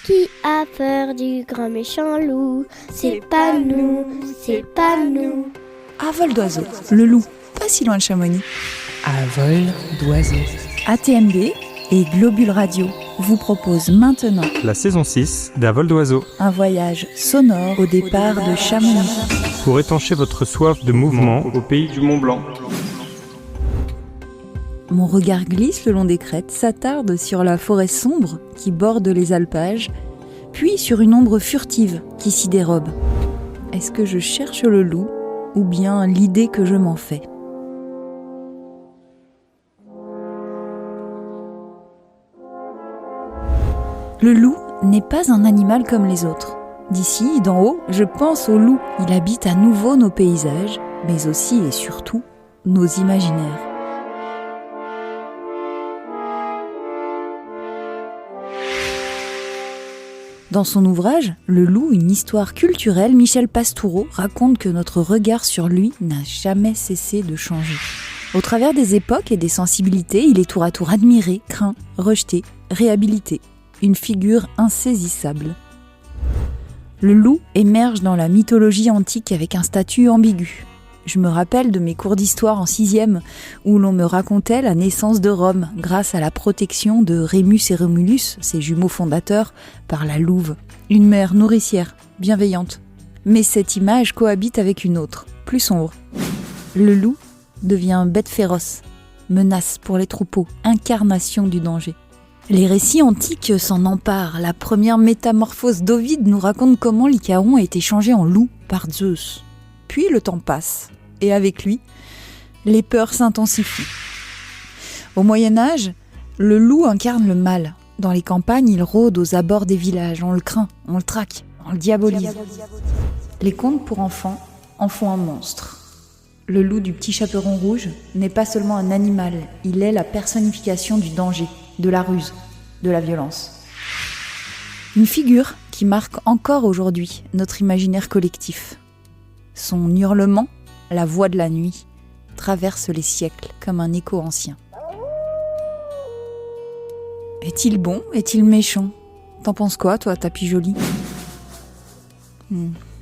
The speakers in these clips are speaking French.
Qui a peur du grand méchant loup? C'est pas nous, c'est pas nous. À vol d'oiseau, le loup, pas si loin de Chamonix. À vol d'oiseau. ATMB et Globule Radio vous proposent maintenant la saison 6 d'À vol d'oiseau. Un voyage sonore au départ de Chamonix. Pour étancher votre soif de mouvement au pays du Mont Blanc. Mon regard glisse le long des crêtes, s'attarde sur la forêt sombre qui borde les alpages, puis sur une ombre furtive qui s'y dérobe. Est-ce que je cherche le loup ou bien l'idée que je m'en fais ? Le loup n'est pas un animal comme les autres. D'ici, d'en haut, je pense au loup. Il habite à nouveau nos paysages, mais aussi et surtout nos imaginaires. Dans son ouvrage « Le loup, une histoire culturelle », Michel Pastoureau raconte que notre regard sur lui n'a jamais cessé de changer. Au travers des époques et des sensibilités, il est tour à tour admiré, craint, rejeté, réhabilité. Une figure insaisissable. Le loup émerge dans la mythologie antique avec un statut ambigu. Je me rappelle de mes cours d'histoire en 6e où l'on me racontait la naissance de Rome grâce à la protection de Rémus et Romulus, ses jumeaux fondateurs, par la louve. Une mère nourricière, bienveillante. Mais cette image cohabite avec une autre, plus sombre. Le loup devient bête féroce, menace pour les troupeaux, incarnation du danger. Les récits antiques s'en emparent. La première métamorphose d'Ovide nous raconte comment Lycaon a été changé en loup par Zeus. Puis le temps passe, et avec lui, les peurs s'intensifient. Au Moyen-Âge, le loup incarne le mal. Dans les campagnes, il rôde aux abords des villages. On le craint, on le traque, on le diabolise. Les contes pour enfants en font un monstre. Le loup du petit chaperon rouge n'est pas seulement un animal, il est la personnification du danger, de la ruse, de la violence. Une figure qui marque encore aujourd'hui notre imaginaire collectif. Son hurlement, la voix de la nuit, traverse les siècles comme un écho ancien. Est-il bon ? Est-il méchant ? T'en penses quoi, toi, tapis joli ?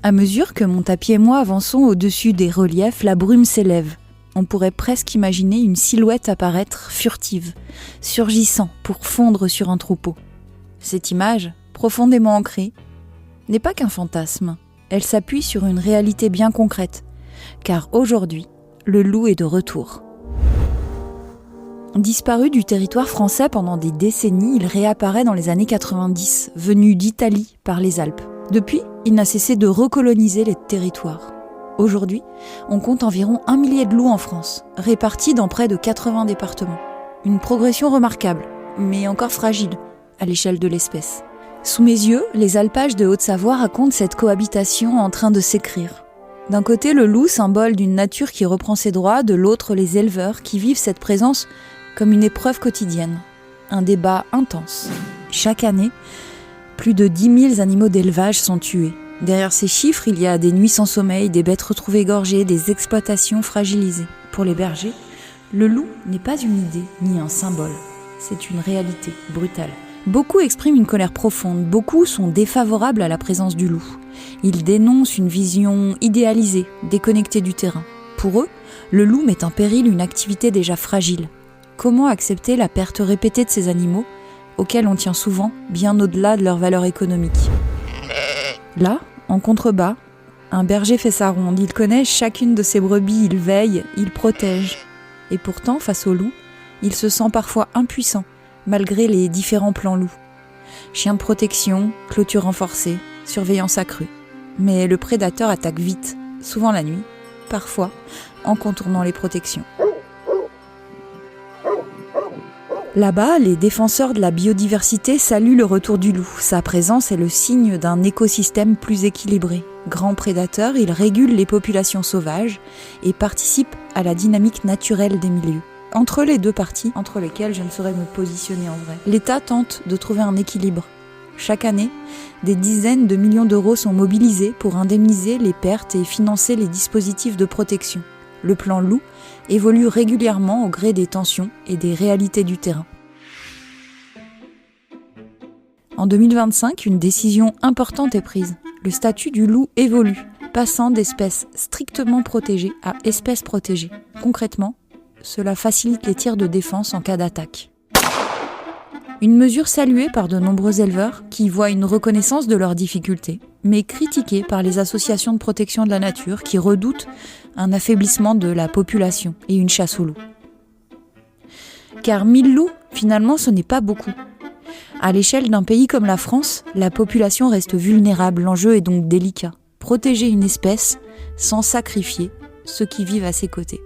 À mesure que mon tapis et moi avançons au-dessus des reliefs, la brume s'élève. On pourrait presque imaginer une silhouette apparaître furtive, surgissant pour fondre sur un troupeau. Cette image, profondément ancrée, n'est pas qu'un fantasme. Elle s'appuie sur une réalité bien concrète, car aujourd'hui, le loup est de retour. Disparu du territoire français pendant des décennies, il réapparaît dans les années 90, venu d'Italie par les Alpes. Depuis, il n'a cessé de recoloniser les territoires. Aujourd'hui, on compte environ 1 millier de loups en France, répartis dans près de 80 départements. Une progression remarquable, mais encore fragile à l'échelle de l'espèce. Sous mes yeux, les alpages de Haute-Savoie racontent cette cohabitation en train de s'écrire. D'un côté, le loup, symbole d'une nature qui reprend ses droits, de l'autre, les éleveurs qui vivent cette présence comme une épreuve quotidienne. Un débat intense. Chaque année, plus de 10 000 animaux d'élevage sont tués. Derrière ces chiffres, il y a des nuits sans sommeil, des bêtes retrouvées égorgées, des exploitations fragilisées. Pour les bergers, le loup n'est pas une idée ni un symbole. C'est une réalité brutale. Beaucoup expriment une colère profonde, beaucoup sont défavorables à la présence du loup. Ils dénoncent une vision idéalisée, déconnectée du terrain. Pour eux, le loup met en péril une activité déjà fragile. Comment accepter la perte répétée de ces animaux, auxquels on tient souvent bien au-delà de leur valeur économique ? Là, en contrebas, un berger fait sa ronde. Il connaît chacune de ses brebis, il veille, il protège. Et pourtant, face au loup, il se sent parfois impuissant, malgré les différents plans loups. Chien de protection, clôture renforcée, surveillance accrue. Mais le prédateur attaque vite, souvent la nuit, parfois en contournant les protections. Là-bas, les défenseurs de la biodiversité saluent le retour du loup. Sa présence est le signe d'un écosystème plus équilibré. Grand prédateur, il régule les populations sauvages et participe à la dynamique naturelle des milieux. Entre les deux parties, entre lesquelles je ne saurais me positionner en vrai, l'État tente de trouver un équilibre. Chaque année, des dizaines de millions d'euros sont mobilisés pour indemniser les pertes et financer les dispositifs de protection. Le plan loup évolue régulièrement au gré des tensions et des réalités du terrain. En 2025, une décision importante est prise. Le statut du loup évolue, passant d'espèce strictement protégée à espèce protégée. Concrètement, cela facilite les tirs de défense en cas d'attaque. Une mesure saluée par de nombreux éleveurs qui voient une reconnaissance de leurs difficultés, mais critiquée par les associations de protection de la nature qui redoutent un affaiblissement de la population et une chasse aux loups. Car 1000 loups, finalement, ce n'est pas beaucoup. À l'échelle d'un pays comme la France, la population reste vulnérable, l'enjeu est donc délicat. Protéger une espèce sans sacrifier ceux qui vivent à ses côtés.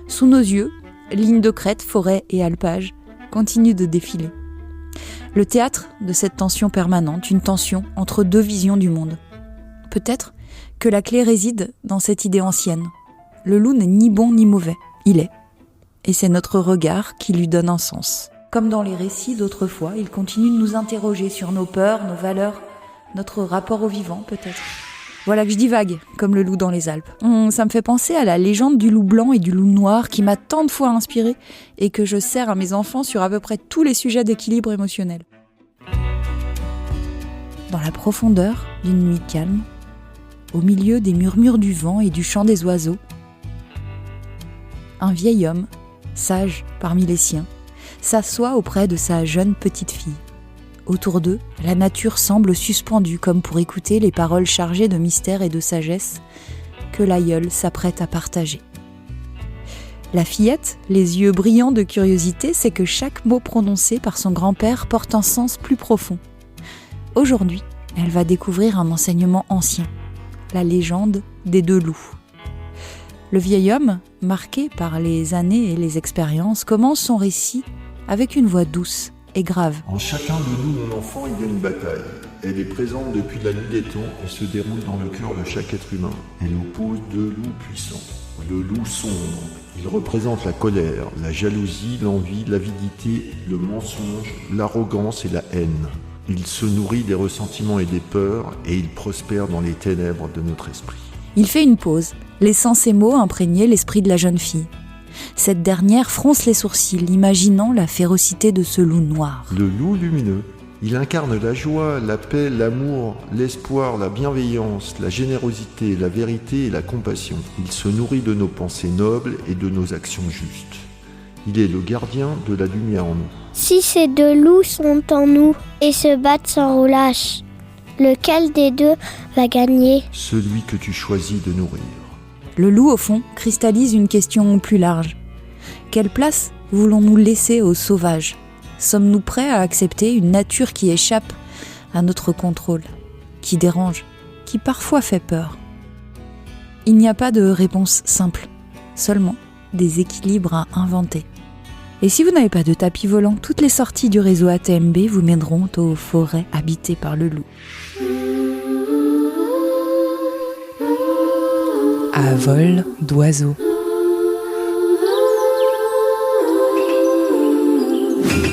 Sous nos yeux, lignes de crête, forêts et alpages continuent de défiler. Le théâtre de cette tension permanente, une tension entre deux visions du monde. Peut-être que la clé réside dans cette idée ancienne. Le loup n'est ni bon ni mauvais, il est. Et c'est notre regard qui lui donne un sens. Comme dans les récits d'autrefois, il continue de nous interroger sur nos peurs, nos valeurs, notre rapport au vivant peut-être. Voilà que je divague, comme le loup dans les Alpes. Ça me fait penser à la légende du loup blanc et du loup noir qui m'a tant de fois inspirée et que je sers à mes enfants sur à peu près tous les sujets d'équilibre émotionnel. Dans la profondeur d'une nuit calme, au milieu des murmures du vent et du chant des oiseaux, un vieil homme, sage parmi les siens, s'assoit auprès de sa jeune petite fille. Autour d'eux, la nature semble suspendue comme pour écouter les paroles chargées de mystère et de sagesse que l'aïeul s'apprête à partager. La fillette, les yeux brillants de curiosité, sait que chaque mot prononcé par son grand-père porte un sens plus profond. Aujourd'hui, elle va découvrir un enseignement ancien, la légende des deux loups. Le vieil homme, marqué par les années et les expériences, commence son récit avec une voix douce et grave. En chacun de nous, mon enfant, il y a une bataille. Elle est présente depuis la nuit des temps et se déroule dans le cœur de chaque être humain. Elle oppose deux loups puissants. Le loup sombre, il représente la colère, la jalousie, l'envie, l'avidité, le mensonge, l'arrogance et la haine. Il se nourrit des ressentiments et des peurs et il prospère dans les ténèbres de notre esprit. Il fait une pause, laissant ces mots imprégner l'esprit de la jeune fille. Cette dernière fronce les sourcils, imaginant la férocité de ce loup noir. Le loup lumineux, il incarne la joie, la paix, l'amour, l'espoir, la bienveillance, la générosité, la vérité et la compassion. Il se nourrit de nos pensées nobles et de nos actions justes. Il est le gardien de la lumière en nous. Si ces deux loups sont en nous et se battent sans relâche, lequel des deux va gagner ? Celui que tu choisis de nourrir. Le loup, au fond, cristallise une question plus large. Quelle place voulons-nous laisser aux sauvages ? Sommes-nous prêts à accepter une nature qui échappe à notre contrôle, qui dérange, qui parfois fait peur ? Il n'y a pas de réponse simple, seulement des équilibres à inventer. Et si vous n'avez pas de tapis volant, toutes les sorties du réseau ATMB vous mèneront aux forêts habitées par le loup. À vol d'oiseau.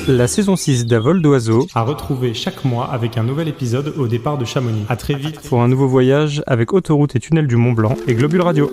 La saison 6 d'À vol d'oiseau à retrouver chaque mois avec un nouvel épisode au départ de Chamonix. À très vite pour un nouveau voyage avec Autoroute et Tunnel du Mont Blanc et Globule Radio.